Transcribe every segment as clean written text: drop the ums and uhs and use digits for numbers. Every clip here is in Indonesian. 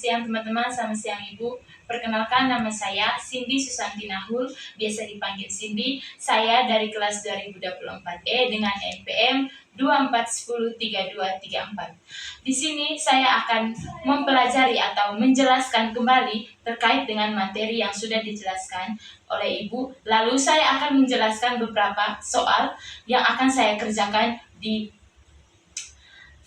siang teman-teman, selamat siang Ibu. Perkenalkan, nama saya Cindy Susanti Nahul, biasa dipanggil Cindy. Saya dari kelas 2024E dengan NPM 24103234. Di sini saya akan mempelajari atau menjelaskan kembali terkait dengan materi yang sudah dijelaskan oleh Ibu. Lalu saya akan menjelaskan beberapa soal yang akan saya kerjakan di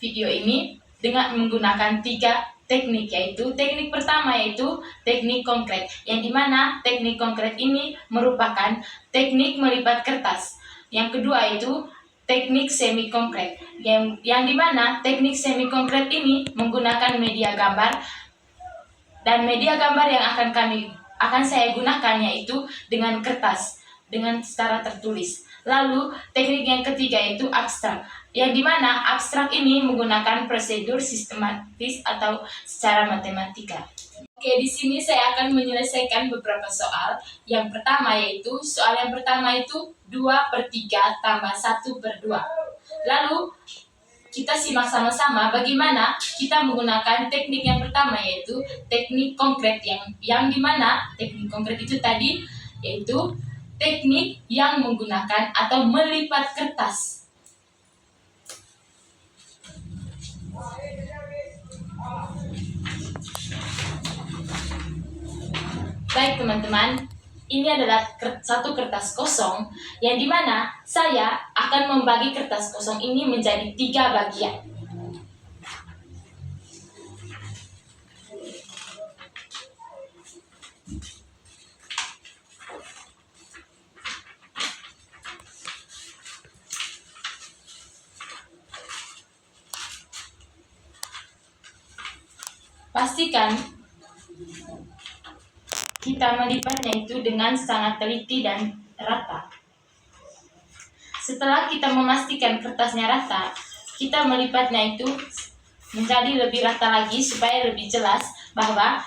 video ini dengan menggunakan 3 teknik, yaitu teknik pertama yaitu teknik konkret, yang dimana teknik konkret ini merupakan teknik melipat kertas. Yang kedua yaitu teknik semi konkret, yang dimana teknik semi konkret ini menggunakan media gambar, dan media gambar yang akan saya gunakan yaitu dengan kertas dengan secara tertulis. Lalu teknik yang ketiga yaitu abstrak, yang dimana abstrak ini menggunakan prosedur sistematis atau secara matematika. Oke, di sini saya akan menyelesaikan beberapa soal. Yang pertama yaitu soal yang pertama itu 2/3 tambah 1/2. Lalu kita simak sama-sama bagaimana kita menggunakan teknik yang pertama yaitu teknik konkret, yang dimana teknik konkret itu tadi yaitu teknik yang menggunakan atau melipat kertas. Baik teman-teman, ini adalah satu kertas kosong, yang dimana saya akan membagi kertas kosong ini menjadi 3 bagian. Pastikan kita melipatnya itu dengan sangat teliti dan rata. Setelah kita memastikan kertasnya rata, kita melipatnya itu menjadi lebih rata lagi supaya lebih jelas bahwa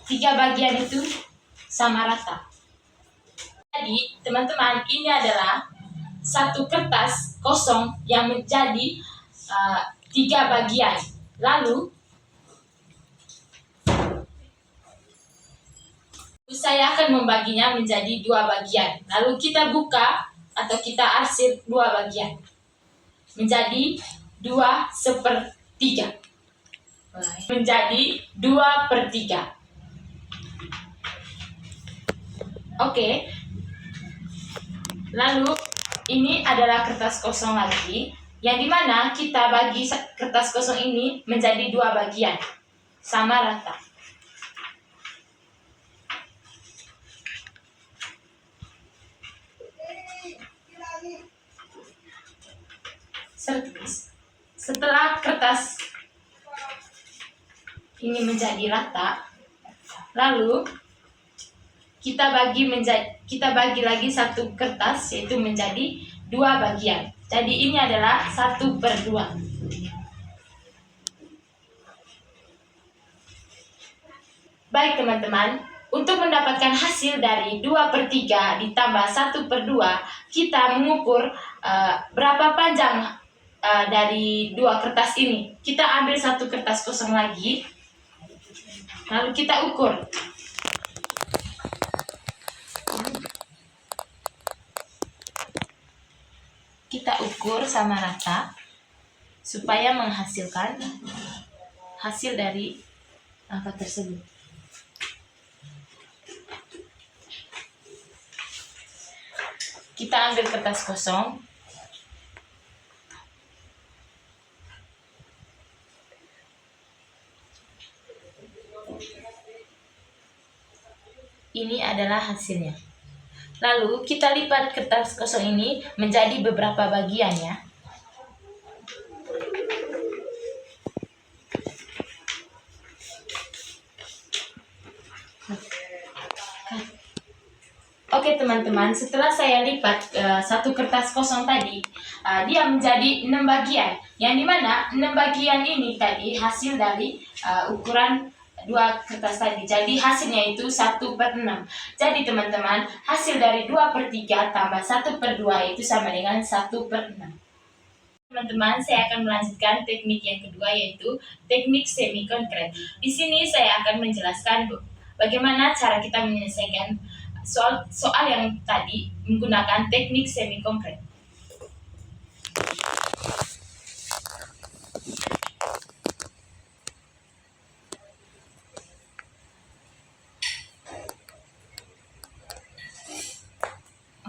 3 bagian itu sama rata. Jadi teman-teman, ini adalah satu kertas kosong yang menjadi 3 bagian. Lalu saya akan membaginya menjadi 2 bagian. Lalu kita buka atau kita arsir 2 bagian menjadi 2/3. Menjadi 2/3. Oke. Lalu ini adalah kertas kosong lagi, yang dimana kita bagi kertas kosong ini menjadi 2 bagian sama rata. Setelah kertas ini menjadi rata, lalu kita bagi lagi satu kertas yaitu menjadi 2 bagian. Jadi ini adalah 1/2. Baik teman-teman, untuk mendapatkan hasil dari 2/3 ditambah 1/2, kita mengukur berapa panjang dari 2 kertas ini. Kita ambil satu kertas kosong lagi, lalu kita ukur. Kita ukur sama rata supaya menghasilkan hasil dari angka tersebut. Kita ambil kertas kosong, ini adalah hasilnya. Lalu kita lipat kertas kosong ini menjadi beberapa bagian ya. Oke teman-teman, setelah saya lipat satu kertas kosong tadi, dia menjadi 6 bagian. Yang dimana 6 bagian ini tadi hasil dari ukuran 2 kertas tadi. Jadi hasilnya itu 1/6. Jadi teman-teman, hasil dari 2/3 tambah 1/2 itu sama dengan 1/6. teman-teman, saya akan melanjutkan teknik yang kedua, yaitu teknik semi konkret. Di sini saya akan menjelaskan bagaimana cara kita menyelesaikan soal yang tadi menggunakan teknik semi konkret.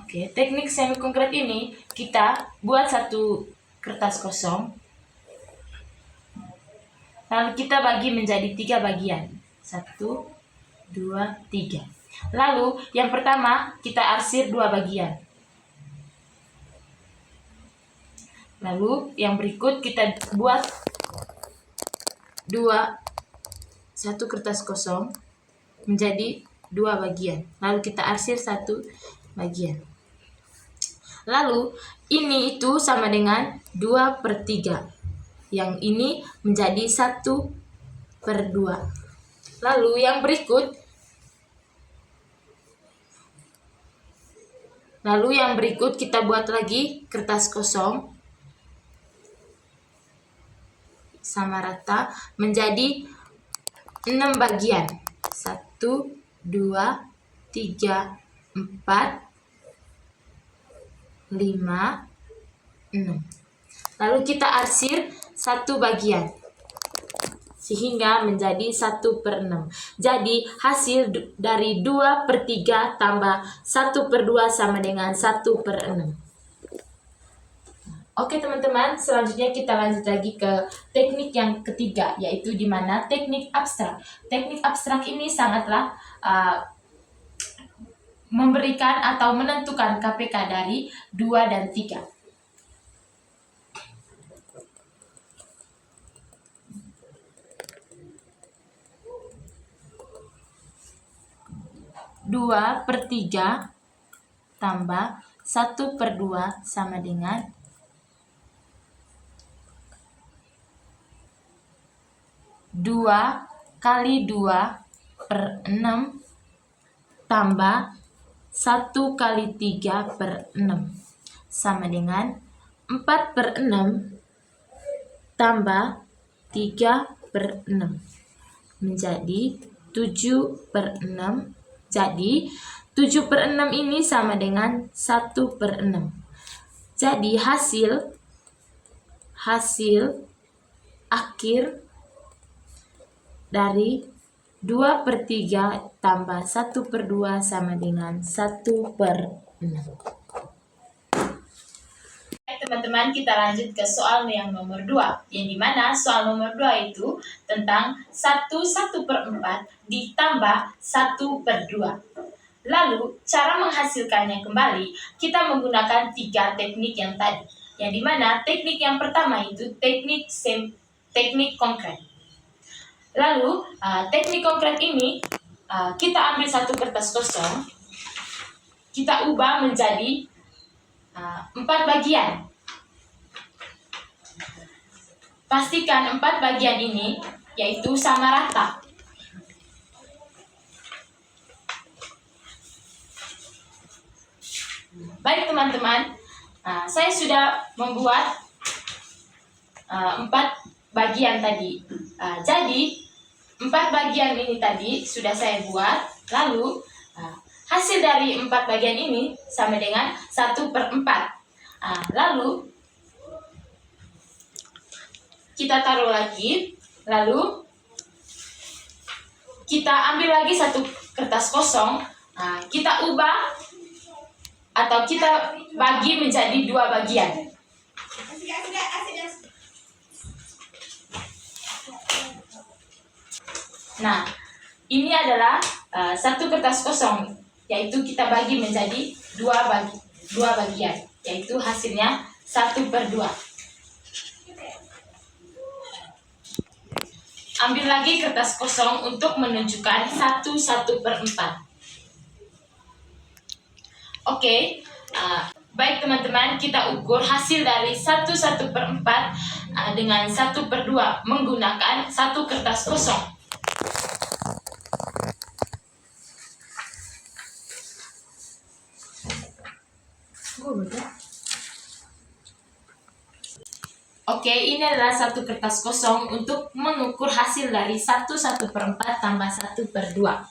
Oke, teknik semi konkret ini kita buat satu kertas kosong, lalu kita bagi menjadi 3 bagian. 1, 2, 3. Lalu yang pertama kita arsir 2 bagian. Lalu yang berikut kita buat satu kertas kosong menjadi 2 bagian. Lalu kita arsir 1 bagian. Lalu ini itu sama dengan 2/3. Yang ini menjadi 1/2. Lalu yang berikut kita buat lagi kertas kosong sama rata menjadi 6 bagian. 1, 2, 3, 4, 5, 6. Lalu kita arsir 1 bagian sehingga menjadi 1/6. Jadi hasil dari 2/3 tambah 1/2 sama dengan 1/6. Oke teman-teman, selanjutnya kita lanjut lagi ke teknik yang ketiga, yaitu di mana teknik abstrak. Teknik abstrak ini sangatlah memberikan atau menentukan KPK dari 2 dan 3. Dua per 3 tambah 1/2 sama dengan 2 kali 2/6 tambah 1 kali 3/6 sama dengan 4/6 tambah 3/6 menjadi 7/6. Jadi 7/6 ini sama dengan 1/6. Jadi hasil akhir dari 2/3 tambah 1/2 sama dengan 1/6. Teman-teman, kita lanjut ke soal yang nomor 2, yang dimana soal nomor 2 itu tentang 1/4 ditambah 1/2. Lalu cara menghasilkannya kembali kita menggunakan 3 teknik yang tadi, yang dimana teknik yang pertama itu teknik konkret. Lalu teknik konkret ini kita ambil satu kertas kosong, kita ubah menjadi 4 bagian. Pastikan 4 bagian ini yaitu sama rata. Baik teman-teman, saya sudah membuat 4 bagian tadi. Jadi 4 bagian ini tadi sudah saya buat. Lalu hasil dari 4 bagian ini sama dengan 1/4. Lalu kita taruh lagi. Lalu kita ambil lagi satu kertas kosong. Kita ubah atau kita bagi menjadi 2 bagian. Nah, ini adalah satu kertas kosong, yaitu kita bagi menjadi 2 bagian, yaitu hasilnya 1/2. Ambil lagi kertas kosong untuk menunjukkan 1/4. Oke, baik teman-teman, kita ukur hasil dari 1/4 dengan 1/2 menggunakan satu kertas kosong. Oke, ini adalah satu kertas kosong untuk mengukur hasil dari 1/4 tambah 1/2.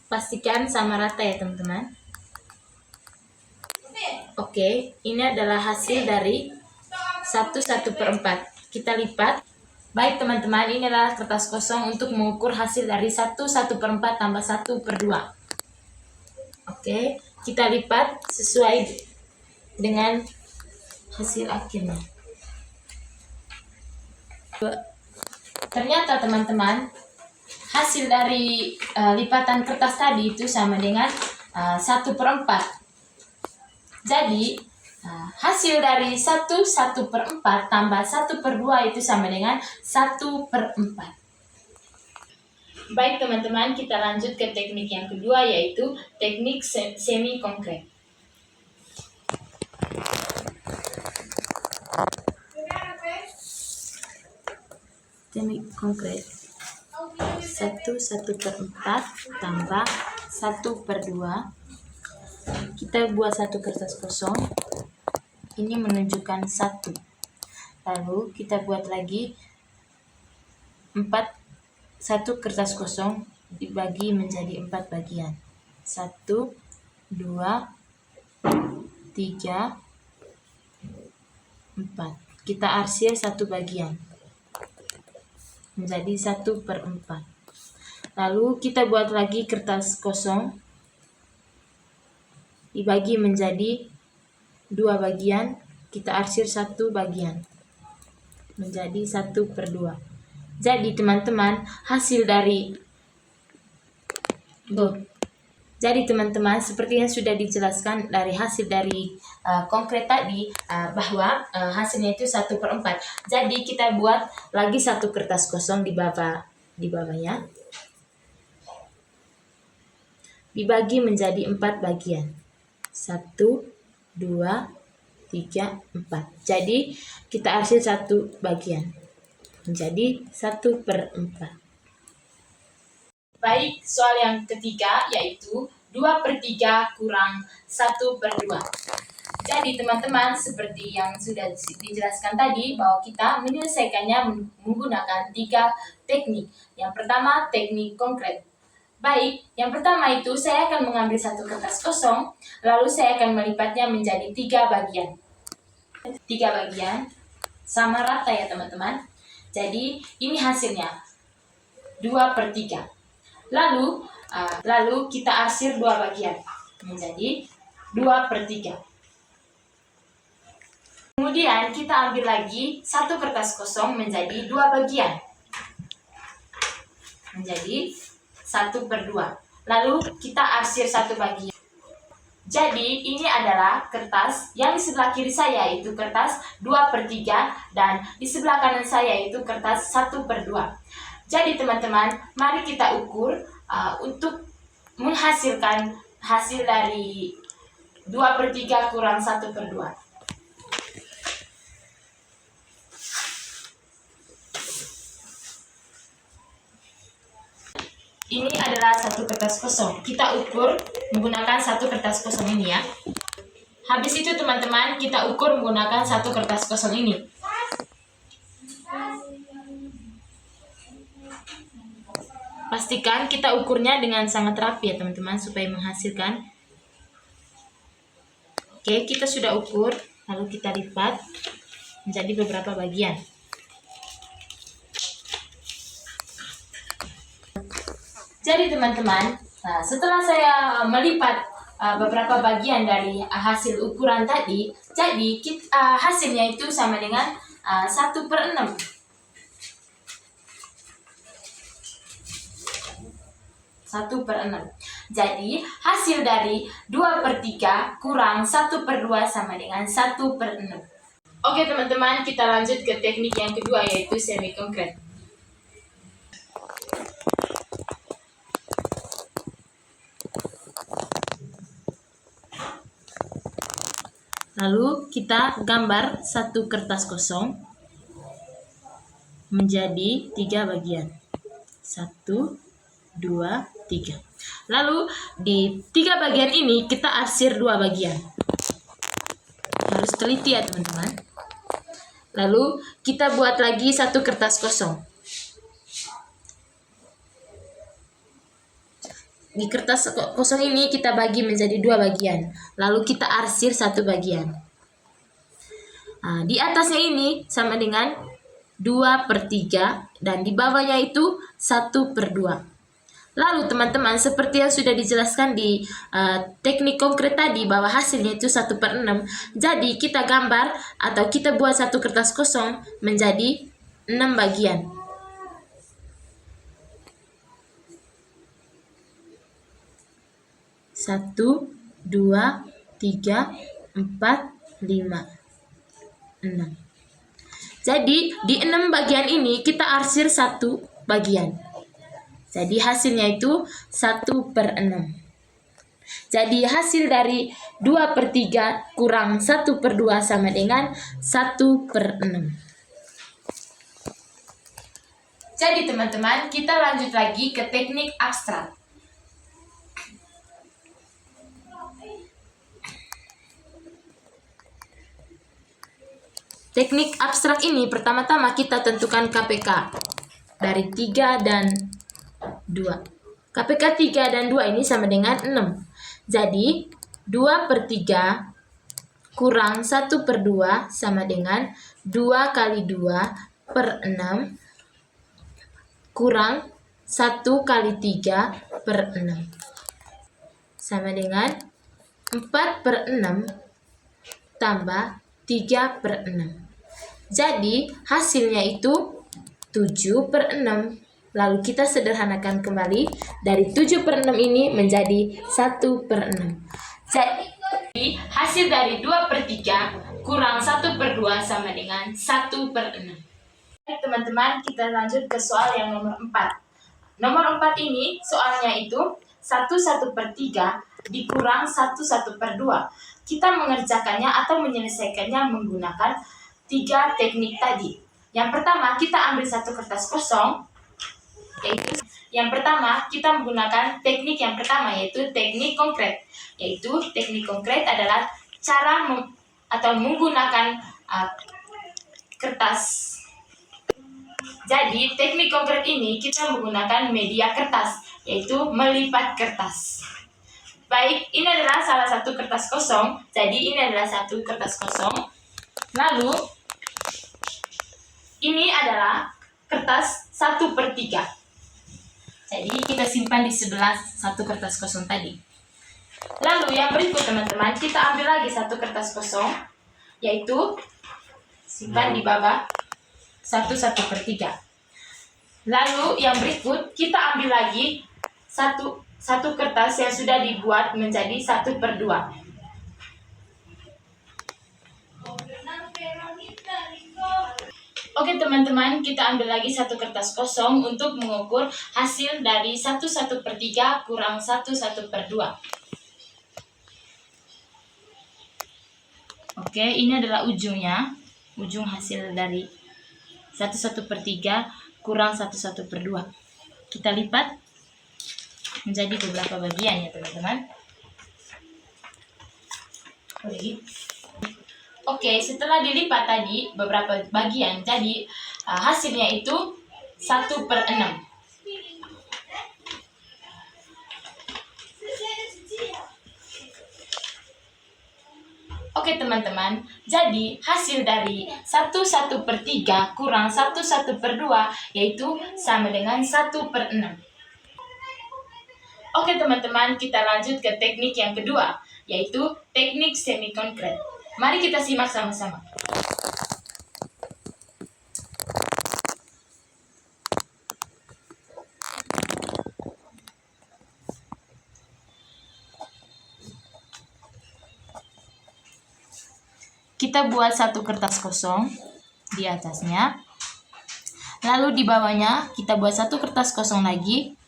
Pastikan sama rata ya teman-teman. Oke, ini adalah hasil dari 1/4. Kita lipat. Baik teman-teman, ini adalah kertas kosong untuk mengukur hasil dari 1/4 tambah 1/2. Oke, kita lipat sesuai dengan hasil akhirnya. Ternyata teman-teman, hasil dari lipatan kertas tadi itu sama dengan 1/4. Jadi hasil dari 1/4 tambah 1/2 itu sama dengan 1/4. Baik teman-teman, kita lanjut ke teknik yang kedua, yaitu teknik semi konkret. Teknik konkret 1/4 tambah 1/2. Kita buat satu kertas kosong. Ini menunjukkan 1. Lalu kita buat lagi 1 kertas kosong dibagi menjadi 4 bagian. 1, 2, 3, 4. Kita arsir 1 bagian menjadi 1/4. Lalu kita buat lagi kertas kosong dibagi menjadi 2 bagian. Kita arsir 1 bagian menjadi 1/2. Jadi teman-teman, seperti yang sudah dijelaskan dari hasil dari konkret tadi, bahwa hasilnya itu 1/4. Jadi kita buat lagi 1 kertas kosong di bawahnya, dibagi menjadi 4 bagian. 1, 2, 3, 4. Jadi kita arsir 1 bagian menjadi 1/4. Baik, soal yang ketiga yaitu 2/3 kurang 1/2. Jadi teman-teman, seperti yang sudah dijelaskan tadi, bahwa kita menyelesaikannya menggunakan 3 teknik. Yang pertama, teknik konkret. Baik, yang pertama itu saya akan mengambil 1 kertas kosong, lalu saya akan melipatnya menjadi 3 bagian. 3 bagian sama rata ya teman-teman. Jadi ini hasilnya 2/3. Lalu kita arsir 2 bagian menjadi 2/3. Kemudian kita ambil lagi 1 kertas kosong menjadi 2 bagian menjadi 1/2. Lalu kita arsir 1 bagian. Jadi ini adalah kertas yang di sebelah kiri saya itu kertas 2/3 dan di sebelah kanan saya itu kertas 1/2. Jadi teman-teman, mari kita ukur untuk menghasilkan hasil dari 2/3 kurang 1/2. Ini adalah 1 kertas kosong. Kita ukur menggunakan 1 kertas kosong ini ya. Habis itu teman-teman, kita ukur menggunakan 1 kertas kosong ini. Pastikan kita ukurnya dengan sangat rapi ya teman-teman, supaya menghasilkan. Oke, kita sudah ukur, lalu kita lipat menjadi beberapa bagian. Jadi teman-teman, setelah saya melipat beberapa bagian dari hasil ukuran tadi, jadi hasilnya itu sama dengan 1/6. 1/6. Jadi hasil dari 2/3 kurang 1/2 sama dengan 1/6. Oke teman-teman, kita lanjut ke teknik yang kedua, yaitu semi konkret. Lalu kita gambar 1 kertas kosong menjadi 3 bagian. 1, 2, 3. Lalu di 3 bagian ini kita arsir 2 bagian. Lalu harus teliti ya teman-teman. Lalu kita buat lagi satu kertas kosong. Di kertas kosong ini kita bagi menjadi 2 bagian. Lalu kita arsir satu bagian. Nah, di atasnya ini sama dengan 2/3 dan di bawahnya itu 1/2. Lalu teman-teman, seperti yang sudah dijelaskan di teknik konkret tadi bahwa hasilnya itu 1/6. Jadi kita gambar atau kita buat satu kertas kosong menjadi 6 bagian. Satu, 2, 3, 4, 5, 6. Jadi di 6 bagian ini kita arsir satu bagian. Jadi hasilnya itu 1/6. Jadi hasil dari 2/3 kurang 1/2 sama dengan 1/6. Jadi teman-teman, kita lanjut lagi ke teknik abstrak. Teknik abstrak ini pertama-tama kita tentukan KPK dari 3 dan 2. KPK 3 dan 2 ini sama dengan 6. Jadi 2/3 kurang 1/2 sama dengan 2 kali 2/6 kurang 1 kali 3/6 sama dengan 4/6 tambah 3/6. Jadi hasilnya itu 7/6. Lalu kita sederhanakan kembali dari 7/6 ini menjadi 1/6. Jadi hasil dari 2/3 kurang 1/2 sama dengan 1/6. Teman-teman, kita lanjut ke soal yang nomor 4. Nomor 4 ini soalnya itu 1/1/3 dikurang 1/1/2. Kita mengerjakannya atau menyelesaikannya menggunakan 3 teknik tadi. Yang pertama, kita ambil satu kertas kosong. Yang pertama, kita menggunakan teknik yang pertama, yaitu teknik konkret. Yaitu teknik konkret adalah cara atau menggunakan kertas. Jadi, teknik konkret ini kita menggunakan media kertas, yaitu melipat kertas. Baik, ini adalah salah satu kertas kosong. Jadi, ini adalah satu kertas kosong. Lalu, ini adalah kertas 1/3. Jadi kita simpan di sebelah satu kertas kosong tadi. Lalu yang berikut teman-teman, kita ambil lagi satu kertas kosong, yaitu simpan di bawah 1/1/3. Lalu yang berikut kita ambil lagi satu kertas yang sudah dibuat menjadi 1/2. Oke teman-teman, kita ambil lagi satu kertas kosong untuk mengukur hasil dari 1/1/3 kurang 1/1/2. Oke, ini adalah ujungnya. Ujung hasil dari 1/1/3 kurang 1/1/2. Kita lipat menjadi beberapa bagian ya teman-teman. Oke, setelah dilipat tadi beberapa bagian, jadi hasilnya itu 1/6. Oke teman-teman, jadi hasil dari 1/1/3 kurang 1/1/2 yaitu sama dengan 1/6. Oke teman-teman, kita lanjut ke teknik yang kedua, yaitu teknik semi konkret. Mari kita simak sama-sama. Kita buat satu kertas kosong di atasnya. Lalu di bawahnya kita buat satu kertas kosong lagi.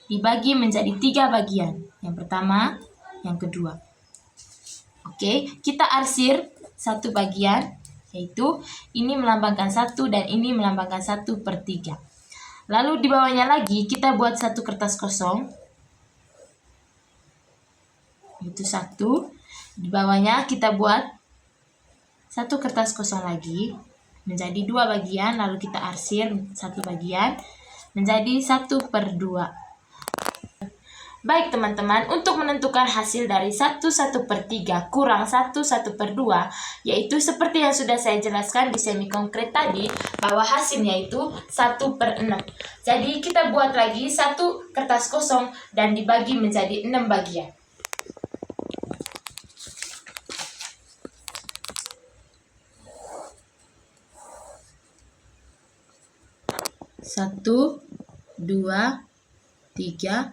Dibagi menjadi 3 bagian. Yang pertama, yang kedua. Oke, kita arsir satu bagian, yaitu ini melambangkan 1 dan ini melambangkan 1/3. Lalu di bawahnya lagi kita buat satu kertas kosong, itu 1. Di bawahnya kita buat satu kertas kosong lagi menjadi 2 bagian, lalu kita arsir satu bagian menjadi 1/2. Baik teman-teman, untuk menentukan hasil dari 1/1/3 kurang 1/1/2, yaitu seperti yang sudah saya jelaskan di semi konkret tadi, bahwa hasilnya itu 1/6. Jadi kita buat lagi satu kertas kosong dan dibagi menjadi 6 bagian. Satu, 2, 3,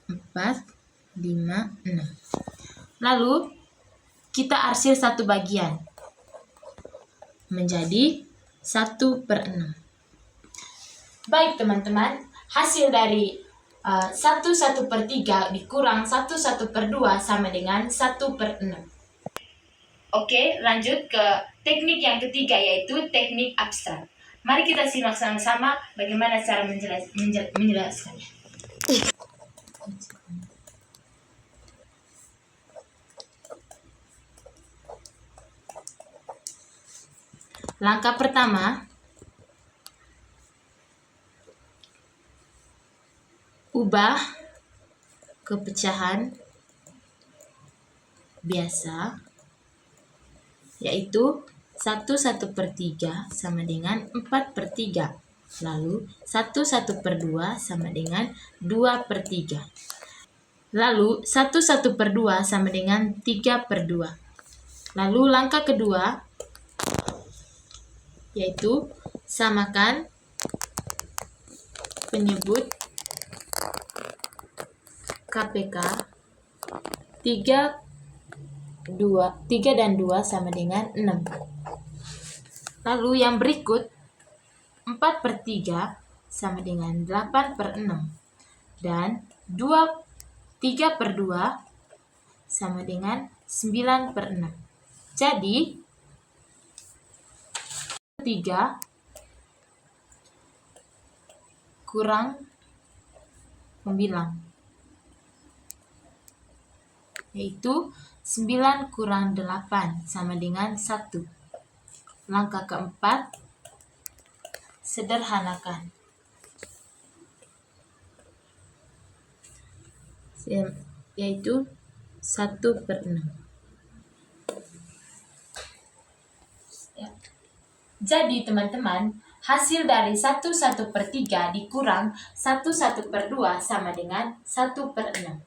4, 5, 6. Lalu kita arsir satu bagian menjadi 1/6. Baik teman-teman, hasil dari 1/1/3 dikurang 1/1/2 sama dengan 1/6. Oke, lanjut ke teknik yang ketiga, yaitu teknik abstrak. Mari kita simak sama-sama bagaimana cara menjelaskannya. Langkah pertama, ubah ke pecahan biasa, yaitu 1/1/3 sama dengan 4/3. Lalu 1/1/2 sama dengan 2/3. Lalu 1/1/2 sama dengan 3/2. Lalu langkah kedua, yaitu samakan penyebut KPK 3 dan 2 sama dengan 6. Lalu yang berikut 4/3 sama dengan 8/6 dan 3/2 sama dengan 9/6. Jadi 3 kurang membilang, yaitu 9 kurang 8 sama dengan 1. Langkah keempat, sederhanakan, yaitu 1/6. Jadi teman-teman, hasil dari 1/1/3 dikurang 1/1/2 sama dengan 1/6.